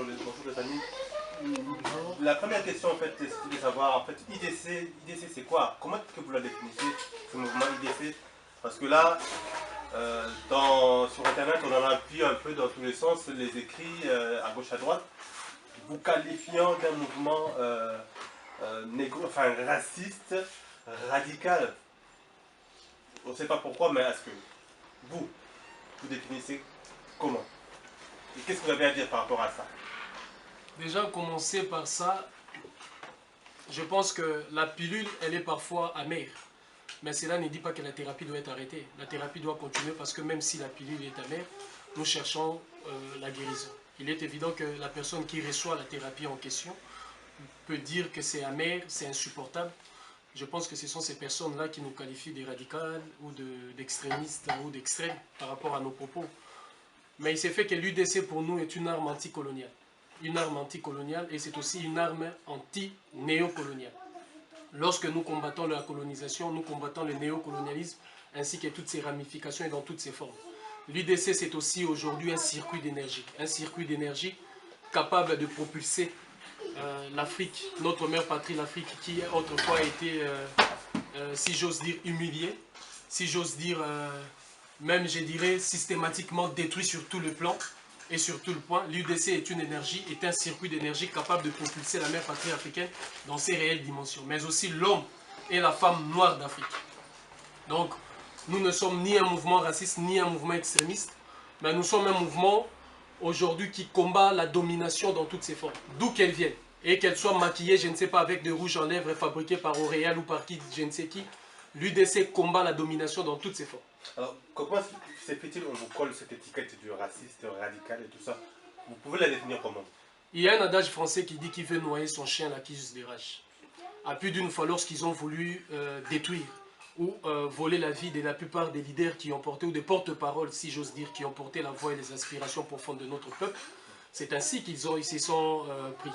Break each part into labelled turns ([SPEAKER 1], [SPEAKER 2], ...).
[SPEAKER 1] bonjour les amis. La première question en fait, c'est de savoir en fait IDC c'est quoi? Comment est-ce que vous la définissez, ce mouvement IDC? Parce que là, sur internet, on en a vu un peu dans tous les sens, les écrits à gauche à droite, vous qualifiant d'un mouvement raciste, radical. On ne sait pas pourquoi, mais est-ce que vous définissez comment? Et qu'est-ce que vous avez à dire par rapport à ça?
[SPEAKER 2] Déjà, commencer par ça, je pense que la pilule, elle est parfois amère. Mais cela ne dit pas que la thérapie doit être arrêtée. La thérapie doit continuer parce que même si la pilule est amère, nous cherchons la guérison. Il est évident que la personne qui reçoit la thérapie en question peut dire que c'est amer, c'est insupportable. Je pense que ce sont ces personnes-là qui nous qualifient des radicales ou d'extrémistes ou d'extrêmes par rapport à nos propos. Mais il s'est fait que l'UDC pour nous est une arme anticoloniale. Une arme anticoloniale et c'est aussi une arme anti-néocoloniale. Lorsque nous combattons la colonisation, nous combattons le néocolonialisme ainsi que toutes ses ramifications et dans toutes ses formes. L'UDC c'est aussi aujourd'hui un circuit d'énergie capable de propulser l'Afrique, notre mère patrie, l'Afrique qui autrefois a été, si j'ose dire, humiliée, si j'ose dire, même je dirais systématiquement détruit sur tout le plan. Et sur tout le point, l'UDC est une énergie, est un circuit d'énergie capable de propulser la mère patrie africaine dans ses réelles dimensions, mais aussi l'homme et la femme noire d'Afrique. Donc, nous ne sommes ni un mouvement raciste, ni un mouvement extrémiste, mais nous sommes un mouvement aujourd'hui qui combat la domination dans toutes ses formes, d'où qu'elle vienne. Et qu'elle soit maquillée, je ne sais pas, avec des rouges en lèvres fabriqués par L'Oréal ou par qui, je ne sais qui, l'UDC combat la domination dans toutes ses formes.
[SPEAKER 1] Alors, comment se fait-il on vous colle cette étiquette du raciste, radical et tout ça? Vous pouvez la définir comment?
[SPEAKER 2] Il y a un adage français qui dit qu'il veut noyer son chien, l'accuse des rages. À plus d'une fois, lorsqu'ils ont voulu détruire ou voler la vie de la plupart des leaders qui ont porté, ou des porte-paroles, si j'ose dire, qui ont porté la voix et les aspirations profondes de notre peuple, c'est ainsi qu'ils s'y sont pris.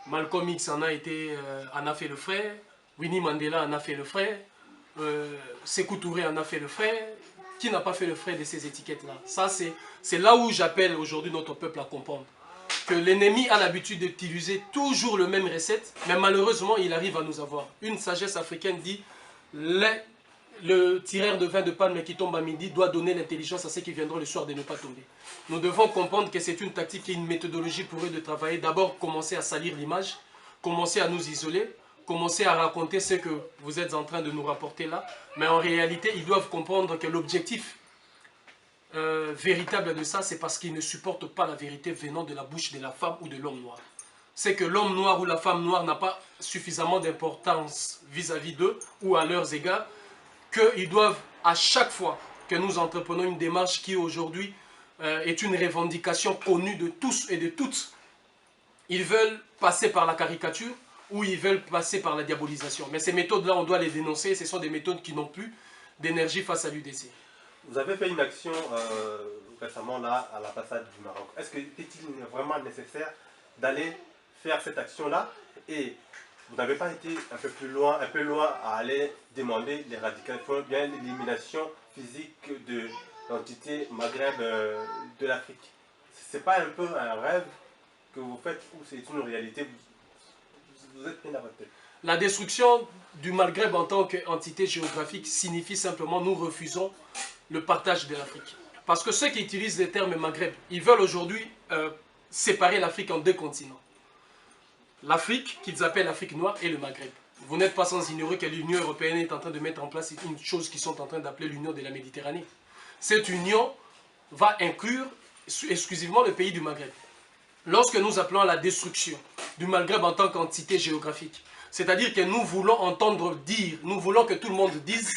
[SPEAKER 2] Malcolm X en a fait le frais, Winnie Mandela en a fait le frais, Sékou Touré en a fait le frais. Qui n'a pas fait le frais de ces étiquettes-là? Ça, c'est là où j'appelle aujourd'hui notre peuple à comprendre que l'ennemi a l'habitude d'utiliser toujours le même recette, mais malheureusement, il arrive à nous avoir. Une sagesse africaine dit le tireur de vin de palme qui tombe à midi doit donner l'intelligence à ceux qui viendront le soir de ne pas tomber. Nous devons comprendre que c'est une tactique et une méthodologie pour eux de travailler. D'abord, commencer à salir l'image, commencer à nous isoler, commencer à raconter ce que vous êtes en train de nous rapporter là. Mais en réalité, ils doivent comprendre que l'objectif véritable de ça, c'est parce qu'ils ne supportent pas la vérité venant de la bouche de la femme ou de l'homme noir. C'est que l'homme noir ou la femme noire n'a pas suffisamment d'importance vis-à-vis d'eux ou à leurs égards, qu'ils doivent à chaque fois que nous entreprenons une démarche qui aujourd'hui est une revendication connue de tous et de toutes, ils veulent passer par la caricature ou ils veulent passer par la diabolisation. Mais ces méthodes-là, on doit les dénoncer. Ce sont des méthodes qui n'ont plus d'énergie face à l'UDC.
[SPEAKER 1] Vous avez fait une action récemment là à l'ambassade du Maroc. Est-ce qu'il est vraiment nécessaire d'aller faire cette action-là? Et vous n'avez pas été un peu loin à aller demander l'éradication, bien l'élimination physique de l'entité Maghreb de l'Afrique? C'est pas un peu un rêve que vous faites ou c'est une réalité? Vous êtes bien à votre tête.
[SPEAKER 2] La destruction du Maghreb en tant qu'entité géographique signifie simplement nous refusons le partage de l'Afrique. Parce que ceux qui utilisent le terme Maghreb, ils veulent aujourd'hui séparer l'Afrique en deux continents. L'Afrique, qu'ils appellent l'Afrique noire, et le Maghreb. Vous n'êtes pas sans ignorer que l'Union européenne est en train de mettre en place une chose qu'ils sont en train d'appeler l'Union de la Méditerranée. Cette union va inclure exclusivement le pays du Maghreb. Lorsque nous appelons à la destruction du Maghreb en tant qu'entité géographique, c'est-à-dire que nous voulons entendre dire, nous voulons que tout le monde dise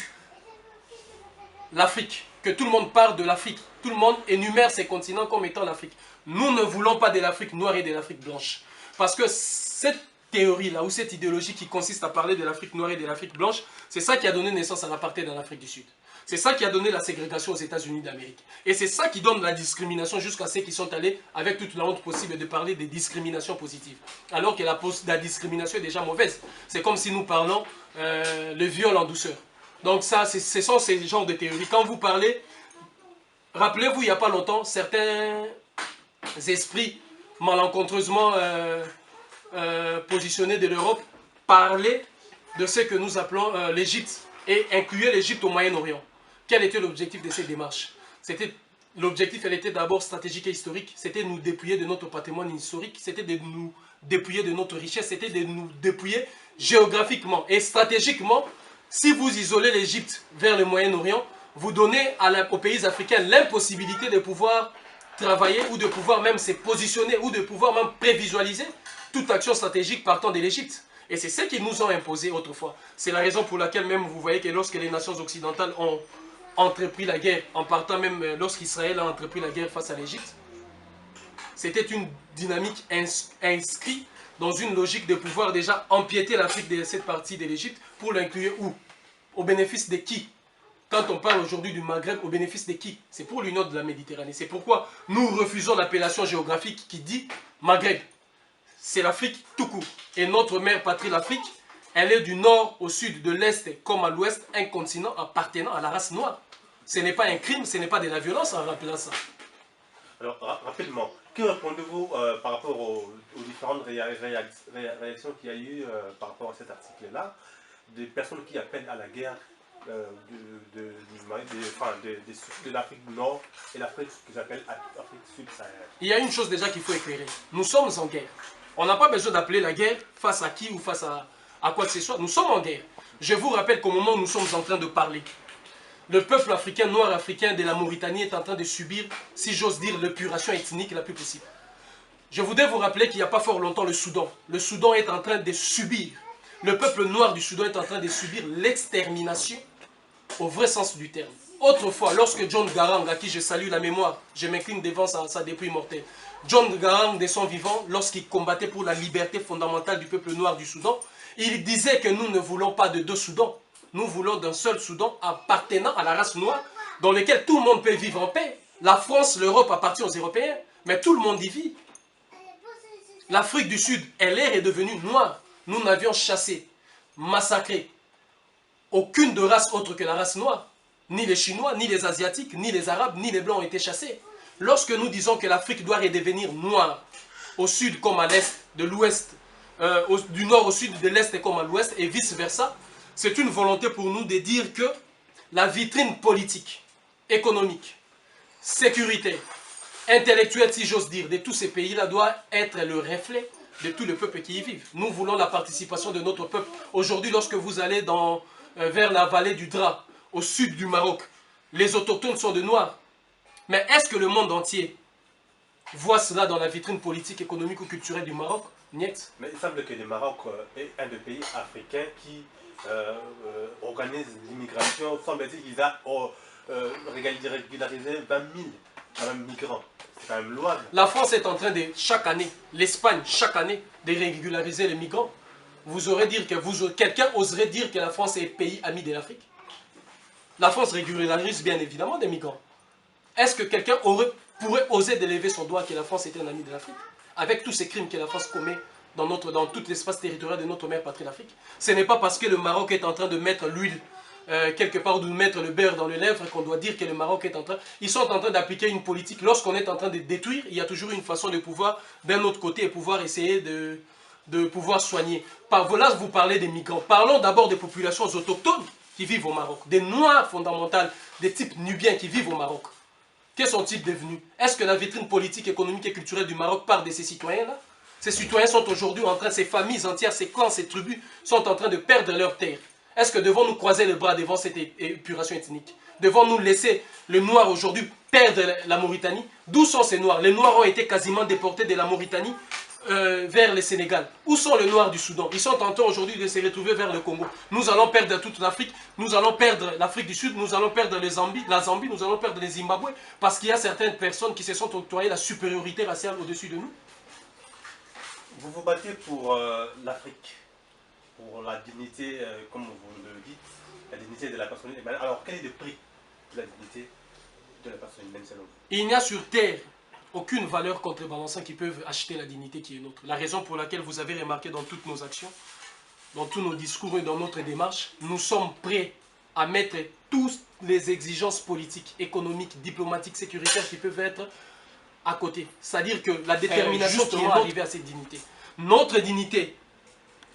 [SPEAKER 2] l'Afrique, que tout le monde parle de l'Afrique, tout le monde énumère ces continents comme étant l'Afrique. Nous ne voulons pas de l'Afrique noire et de l'Afrique blanche. Parce que cette théorie-là, ou cette idéologie qui consiste à parler de l'Afrique noire et de l'Afrique blanche, c'est ça qui a donné naissance à l'apartheid dans l'Afrique du Sud. C'est ça qui a donné la ségrégation aux États-Unis d'Amérique. Et c'est ça qui donne la discrimination jusqu'à ceux qui sont allés, avec toute la honte possible, de parler des discriminations positives. Alors que la discrimination est déjà mauvaise. C'est comme si nous parlons le viol en douceur. Donc ça, ce sont ces genres de théories. Quand vous parlez, rappelez-vous, il n'y a pas longtemps, certains esprits malencontreusement positionnés de l'Europe parlaient de ce que nous appelons l'Égypte et incluaient l'Égypte au Moyen-Orient. Quel était l'objectif de cette démarche? L'objectif, elle était d'abord stratégique et historique. C'était de nous dépouiller de notre patrimoine historique. C'était de nous dépouiller de notre richesse. C'était de nous dépouiller géographiquement et stratégiquement. Si vous isolez l'Égypte vers le Moyen-Orient, vous donnez aux pays africains l'impossibilité de pouvoir travailler ou de pouvoir même se positionner ou de pouvoir même prévisualiser toute action stratégique partant de l'Égypte. Et c'est ce qu'ils nous ont imposé autrefois. C'est la raison pour laquelle même vous voyez que lorsque les nations occidentales ont entrepris la guerre, en partant même lorsqu'Israël a entrepris la guerre face à l'Égypte, c'était une dynamique inscrite dans une logique de pouvoir déjà empiéter l'Afrique de cette partie de l'Égypte pour l'inclure où? Au bénéfice de qui? Quand on parle aujourd'hui du Maghreb, au bénéfice de qui? C'est pour l'union de la Méditerranée. C'est pourquoi nous refusons l'appellation géographique qui dit Maghreb. C'est l'Afrique tout court. Et notre mère patrie, l'Afrique, elle est du nord au sud, de l'est comme à l'ouest, un continent appartenant à la race noire. Ce n'est pas un crime, ce n'est pas de la violence en rappelant ça.
[SPEAKER 1] Alors, rapidement, que répondez-vous par rapport aux différentes réactions qu'il y a eu par rapport à cet article-là, des personnes qui appellent à la guerre de l'Afrique du Nord et l'Afrique qu'ils appellent Afrique subsaharienne?
[SPEAKER 2] Il y a une chose déjà qu'il faut éclairer. Nous sommes en guerre. On n'a pas besoin d'appeler la guerre face à qui ou face à quoi que ce soit. Nous sommes en guerre. Je vous rappelle qu'au moment où nous sommes en train de parler, le peuple africain, noir africain de la Mauritanie est en train de subir, si j'ose dire, l'épuration ethnique la plus possible. Je voudrais vous rappeler qu'il n'y a pas fort longtemps le Soudan. Le Soudan est en train de subir, le peuple noir du Soudan est en train de subir l'extermination au vrai sens du terme. Autrefois, lorsque John Garang, à qui je salue la mémoire, je m'incline devant sa dépouille mortelle, John Garang, de son vivant, lorsqu'il combattait pour la liberté fondamentale du peuple noir du Soudan, il disait que nous ne voulons pas de deux Soudans. Nous voulons d'un seul Soudan appartenant à la race noire, dans lequel tout le monde peut vivre en paix. La France, l'Europe appartient aux Européens, mais tout le monde y vit. L'Afrique du Sud, elle est redevenue noire. Nous n'avions chassé, massacré aucune de race autre que la race noire. Ni les Chinois, ni les Asiatiques, ni les Arabes, ni les Blancs ont été chassés. Lorsque nous disons que l'Afrique doit redevenir noire, au sud comme à l'est, de l'ouest, du nord au sud, de l'est comme à l'ouest, et vice-versa, c'est une volonté pour nous de dire que la vitrine politique, économique, sécuritaire, intellectuelle, si j'ose dire, de tous ces pays-là doit être le reflet de tout le peuple qui y vit. Nous voulons la participation de notre peuple. Aujourd'hui, lorsque vous allez vers la vallée du Dra, au sud du Maroc, les autochtones sont de noirs. Mais est-ce que le monde entier voit cela dans la vitrine politique, économique ou culturelle du Maroc? Niet.
[SPEAKER 1] Mais il semble que le Maroc est un des pays africains qui organise l'immigration. Semble-t-il qu'il a régularisé 20 000 migrants. C'est quand même louable.
[SPEAKER 2] La France est en train de, chaque année, l'Espagne, chaque année, de régulariser les migrants. Quelqu'un oserait dire que la France est pays ami de l'Afrique? La France régularise bien évidemment des migrants. Est-ce que quelqu'un pourrait oser de lever son doigt que la France était un ami de l'Afrique? Avec tous ces crimes que la France commet dans tout l'espace territorial de notre mère patrie l'Afrique. Ce n'est pas parce que le Maroc est en train de mettre l'huile quelque part, ou de mettre le beurre dans les lèvres qu'on doit dire que le Maroc est en train... Ils sont en train d'appliquer une politique. Lorsqu'on est en train de détruire, il y a toujours une façon de pouvoir, d'un autre côté, et pouvoir essayer de pouvoir soigner. Là, vous parlez des migrants. Parlons d'abord des populations autochtones qui vivent au Maroc. Des Noirs fondamentaux, des types nubiens qui vivent au Maroc. Que sont-ils devenus? Est-ce que la vitrine politique, économique et culturelle du Maroc part de ces citoyens-là? Ces citoyens sont aujourd'hui en train, ces familles entières, ces clans, ces tribus, sont en train de perdre leur terre. Est-ce que devons-nous croiser les bras devant cette épuration ethnique? Devons-nous laisser le noir aujourd'hui perdre la Mauritanie? D'où sont ces noirs? Les noirs ont été quasiment déportés de la Mauritanie vers le Sénégal. Où sont les noirs du Soudan? Ils sont en train aujourd'hui de se retrouver vers le Congo. Nous allons perdre toute l'Afrique, nous allons perdre l'Afrique du Sud, nous allons perdre la Zambie, nous allons perdre les Zimbabwe, parce qu'il y a certaines personnes qui se sont octroyées la supériorité raciale au-dessus de nous.
[SPEAKER 1] Vous vous battez pour l'Afrique, pour la dignité, comme vous le dites, la dignité de la personne humaine. Alors, quel est le prix de la dignité de la personne humaine selon vous?
[SPEAKER 2] Il n'y a sur Terre aucune valeur contrebalançante qui peut acheter la dignité qui est nôtre. La raison pour laquelle vous avez remarqué dans toutes nos actions, dans tous nos discours et dans notre démarche, nous sommes prêts à mettre toutes les exigences politiques, économiques, diplomatiques, sécuritaires qui peuvent être à côté. C'est-à-dire que la détermination qui est arrivée à cette dignité. Notre dignité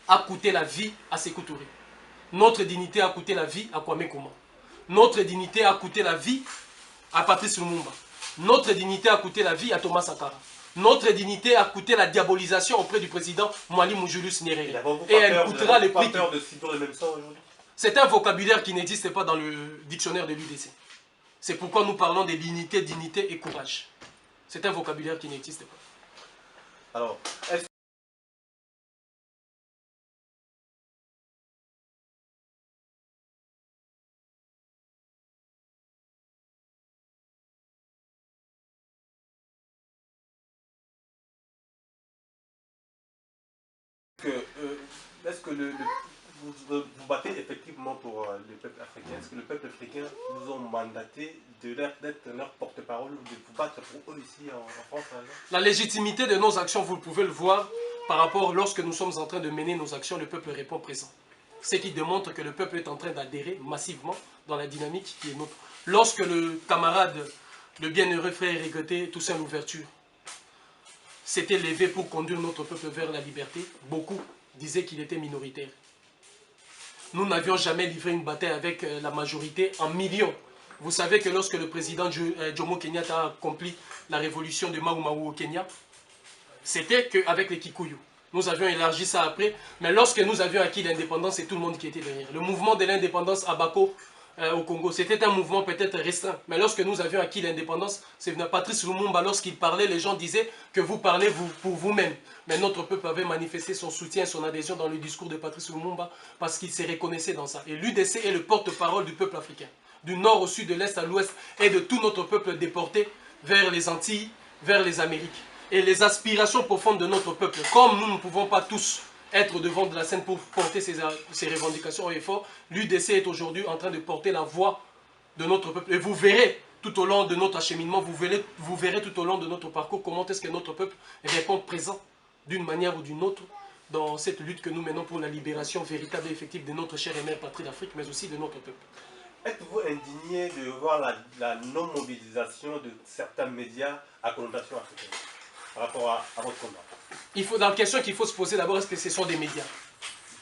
[SPEAKER 2] a coûté la vie à Sékou Touré. Notre dignité a coûté la vie à Kwame Nkrumah. Notre dignité a coûté la vie à Patrice Lumumba. Notre dignité a coûté la vie à Thomas Sankara. Notre dignité a coûté la diabolisation auprès du président Mwalimu Julius Nyerere. Et elle coûtera le prix. C'est un vocabulaire qui n'existe pas dans le dictionnaire de l'UDC. C'est pourquoi nous parlons de dignité, dignité et courage. C'est un vocabulaire qui n'existe pas.
[SPEAKER 1] Alors, est-ce que vous battez effectivement pour le peuple africain? Est-ce que le peuple africain vous ont mandaté d'être leur porte-parole ou de vous battre pour eux ici en France?
[SPEAKER 2] La légitimité de nos actions, vous pouvez le voir par rapport lorsque nous sommes en train de mener nos actions, le peuple répond présent. Ce qui démontre que le peuple est en train d'adhérer massivement dans la dynamique qui est nôtre. Lorsque le camarade, le bienheureux frère regretté Toussaint Louverture, s'était levé pour conduire notre peuple vers la liberté, beaucoup disaient qu'il était minoritaire. Nous n'avions jamais livré une bataille avec la majorité en millions. Vous savez que lorsque le président Jomo Kenyatta a accompli la révolution de Mau Mau au Kenya, c'était qu'avec les Kikuyu. Nous avions élargi ça après, mais lorsque nous avions acquis l'indépendance, c'est tout le monde qui était derrière. Le mouvement de l'indépendance à Bako, au Congo, c'était un mouvement peut-être restreint. Mais lorsque nous avions acquis l'indépendance, c'est Patrice Lumumba, lorsqu'il parlait, les gens disaient que vous parlez pour vous-même. Mais notre peuple avait manifesté son soutien, son adhésion dans le discours de Patrice Lumumba parce qu'il se reconnaissait dans ça. Et l'UDC est le porte-parole du peuple africain, du nord au sud, de l'est à l'ouest, et de tout notre peuple déporté vers les Antilles, vers les Amériques. Et les aspirations profondes de notre peuple, comme nous ne pouvons pas tous être devant de la scène pour porter ces revendications et efforts, l'UDC est aujourd'hui en train de porter la voix de notre peuple. Et vous verrez tout au long de notre acheminement, vous verrez tout au long de notre parcours comment est-ce que notre peuple répond présent d'une manière ou d'une autre dans cette lutte que nous menons pour la libération véritable et effective de notre chère et mère patrie d'Afrique, mais aussi de notre peuple.
[SPEAKER 1] Êtes-vous indigné de voir la non-mobilisation de certains médias à connotation africaine par rapport à votre combat?
[SPEAKER 2] La question qu'il faut se poser d'abord, est-ce que ce sont des médias?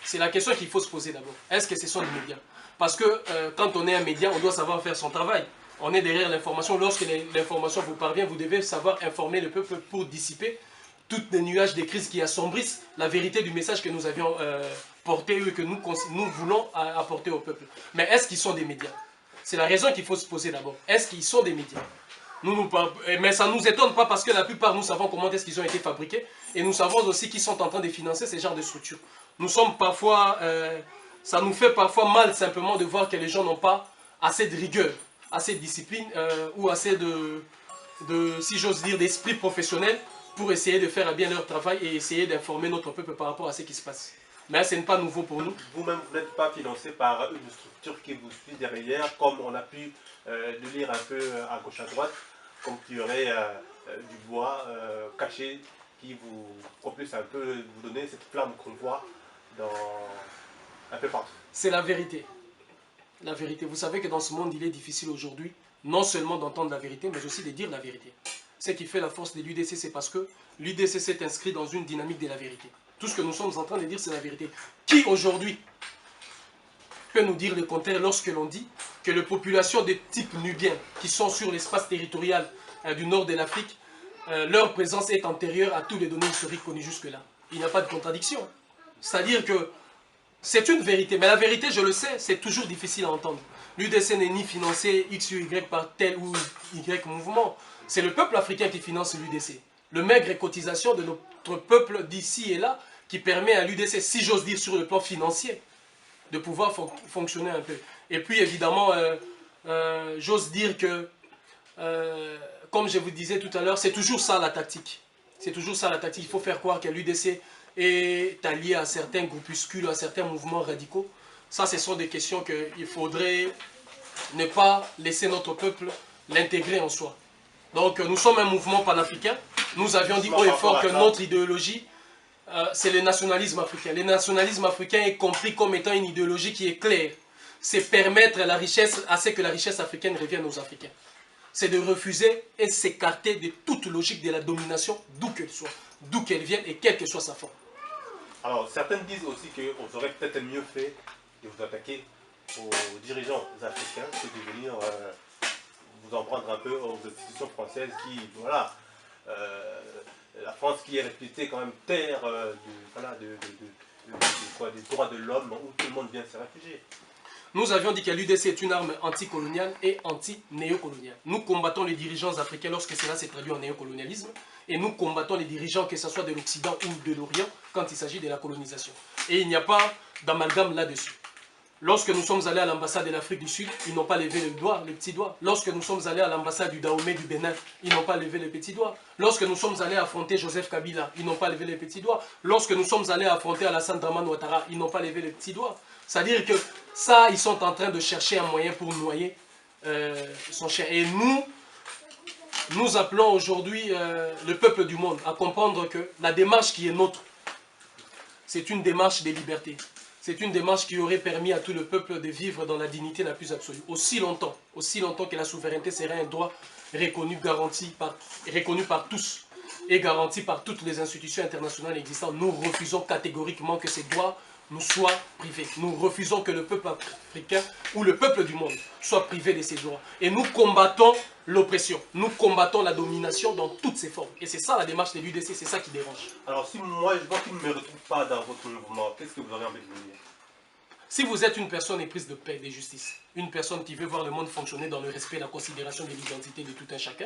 [SPEAKER 2] C'est la question qu'il faut se poser d'abord. Est-ce que ce sont des médias? Parce que quand on est un média, on doit savoir faire son travail. On est derrière l'information. Lorsque l'information vous parvient, vous devez savoir informer le peuple pour dissiper tous les nuages des crises qui assombrissent la vérité du message que nous avions porté et que nous voulons apporter au peuple. Mais est-ce qu'ils sont des médias? C'est la raison qu'il faut se poser d'abord. Est-ce qu'ils sont des médias? Mais ça ne nous étonne pas parce que la plupart, nous savons comment est-ce qu'ils ont été fabriqués et nous savons aussi qu'ils sont en train de financer ces genres de structures. Nous sommes parfois, ça nous fait parfois mal simplement de voir que les gens n'ont pas assez de rigueur, assez de discipline ou assez si j'ose dire, d'esprit professionnel pour essayer de faire bien leur travail et essayer d'informer notre peuple par rapport à ce qui se passe. Mais ce n'est pas nouveau pour nous.
[SPEAKER 1] Vous-même, vous n'êtes pas financé par une structure qui vous suit derrière, comme on a pu le lire un peu à gauche à droite, comme qu'il y aurait du bois caché qui vous propulse un peu, vous donner cette flamme qu'on voit un peu partout.
[SPEAKER 2] C'est la vérité. La vérité. Vous savez que dans ce monde, il est difficile aujourd'hui, non seulement d'entendre la vérité, mais aussi de dire la vérité. Ce qui fait la force de l'UDC, c'est parce que l'UDC s'est inscrit dans une dynamique de la vérité. Tout ce que nous sommes en train de dire, c'est la vérité. Qui aujourd'hui peut nous dire le contraire lorsque l'on dit que les populations de type nubien qui sont sur l'espace territorial du nord de l'Afrique, leur présence est antérieure à tous les données historiques connues jusque-là? Il n'y a pas de contradiction. C'est-à-dire que c'est une vérité, mais la vérité, je le sais, c'est toujours difficile à entendre. L'UDC n'est ni financé X ou Y par tel ou Y mouvement. C'est le peuple africain qui finance l'UDC. Le maigre cotisation de notre peuple d'ici et là qui permet à l'UDC, si j'ose dire sur le plan financier, de pouvoir fonctionner un peu. Et puis évidemment, j'ose dire que, comme je vous disais tout à l'heure, c'est toujours ça la tactique. C'est toujours ça la tactique. Il faut faire croire que l'UDC est allié à certains groupuscules, à certains mouvements radicaux. Ça, ce sont des questions qu'il faudrait ne pas laisser notre peuple l'intégrer en soi. Donc nous sommes un mouvement panafricain. Nous avions dit haut et fort que notre idéologie, c'est le nationalisme africain. Le nationalisme africain est compris comme étant une idéologie qui est claire. C'est permettre la richesse, à ce que la richesse africaine revienne aux Africains. c'est de refuser et s'écarter de toute logique de la domination, d'où qu'elle soit, d'où qu'elle vienne et quelle que soit sa forme.
[SPEAKER 1] Alors, certains disent aussi qu'on aurait peut-être mieux fait de vous attaquer aux dirigeants africains que de venir vous en prendre un peu aux institutions françaises qui, voilà, la France qui est réputée quand même terre des droits de l'homme où tout le monde vient se réfugier.
[SPEAKER 2] Nous avions dit que l'UDC est une arme anticoloniale et anti-néocoloniale. Nous combattons les dirigeants africains lorsque cela s'est traduit en néocolonialisme et nous combattons les dirigeants, que ce soit de l'Occident ou de l'Orient, quand il s'agit de la colonisation. Et il n'y a pas d'amalgame là-dessus. Lorsque nous sommes allés à l'ambassade de l'Afrique du Sud, ils n'ont pas levé le doigt, le petit doigt. Lorsque nous sommes allés à l'ambassade du Dahomey du Bénin, ils n'ont pas levé le petit doigt. Lorsque nous sommes allés affronter Joseph Kabila, ils n'ont pas levé le petit doigt. Lorsque nous sommes allés affronter Alassane Dramane Ouattara, ils n'ont pas levé le petit doigt. C'est-à-dire que ça, ils sont en train de chercher un moyen pour noyer son chien. Et nous appelons aujourd'hui le peuple du monde à comprendre que la démarche qui est nôtre, c'est une démarche de liberté. C'est une démarche qui aurait permis à tout le peuple de vivre dans la dignité la plus absolue. Aussi longtemps que la souveraineté serait un droit reconnu par tous et garanti par toutes les institutions internationales existantes, nous refusons catégoriquement que ces droits nous soient privés. Nous refusons que le peuple africain ou le peuple du monde soit privé de ces droits. Et nous combattons l'oppression, nous combattons la domination dans toutes ses formes. Et c'est ça la démarche de l'UDC, c'est ça qui dérange.
[SPEAKER 1] Alors si moi je vois qu'il ne me retrouve pas dans votre mouvement, qu'est-ce que vous aurez envie de me dire?
[SPEAKER 2] Si vous êtes une personne éprise de paix et de justice, une personne qui veut voir le monde fonctionner dans le respect et la considération de l'identité de tout un chacun,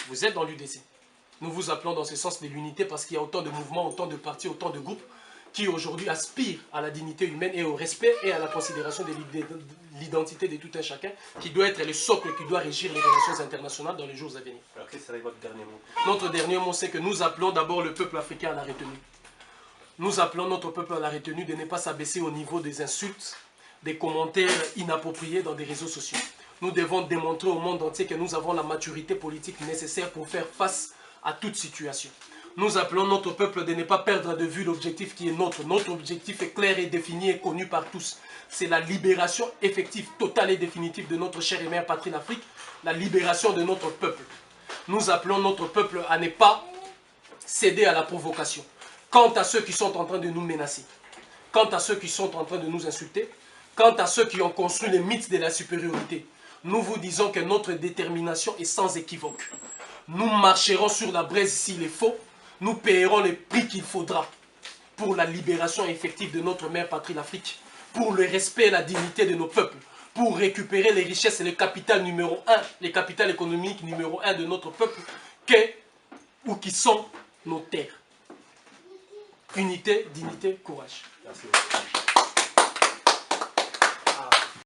[SPEAKER 2] vous êtes dans l'UDC. Nous vous appelons dans ce sens de l'unité parce qu'il y a autant de mouvements, autant de partis, autant de groupes qui aujourd'hui aspirent à la dignité humaine et au respect et à la considération de l'identité de tout un chacun, qui doit être le socle qui doit régir les relations internationales dans les jours à venir.
[SPEAKER 1] Alors quel serait votre dernier mot?
[SPEAKER 2] Notre dernier mot, c'est que nous appelons d'abord le peuple africain à la retenue. Nous appelons notre peuple à la retenue de ne pas s'abaisser au niveau des insultes, des commentaires inappropriés dans des réseaux sociaux. Nous devons démontrer au monde entier que nous avons la maturité politique nécessaire pour faire face à toute situation. Nous appelons notre peuple de ne pas perdre de vue l'objectif qui est nôtre. Notre objectif est clair et défini et connu par tous. C'est la libération effective, totale et définitive de notre chère et mère patrie l'Afrique, la libération de notre peuple. Nous appelons notre peuple à ne pas céder à la provocation. Quant à ceux qui sont en train de nous menacer, quant à ceux qui sont en train de nous insulter, quant à ceux qui ont construit les mythes de la supériorité, nous vous disons que notre détermination est sans équivoque. Nous marcherons sur la braise s'il est faux, nous payerons le prix qu'il faudra pour la libération effective de notre mère patrie l'Afrique, pour le respect et la dignité de nos peuples, pour récupérer les richesses et le capital numéro 1, les capitales économiques numéro 1 de notre peuple, qui sont nos terres. Unité, dignité, courage.
[SPEAKER 1] Merci beaucoup.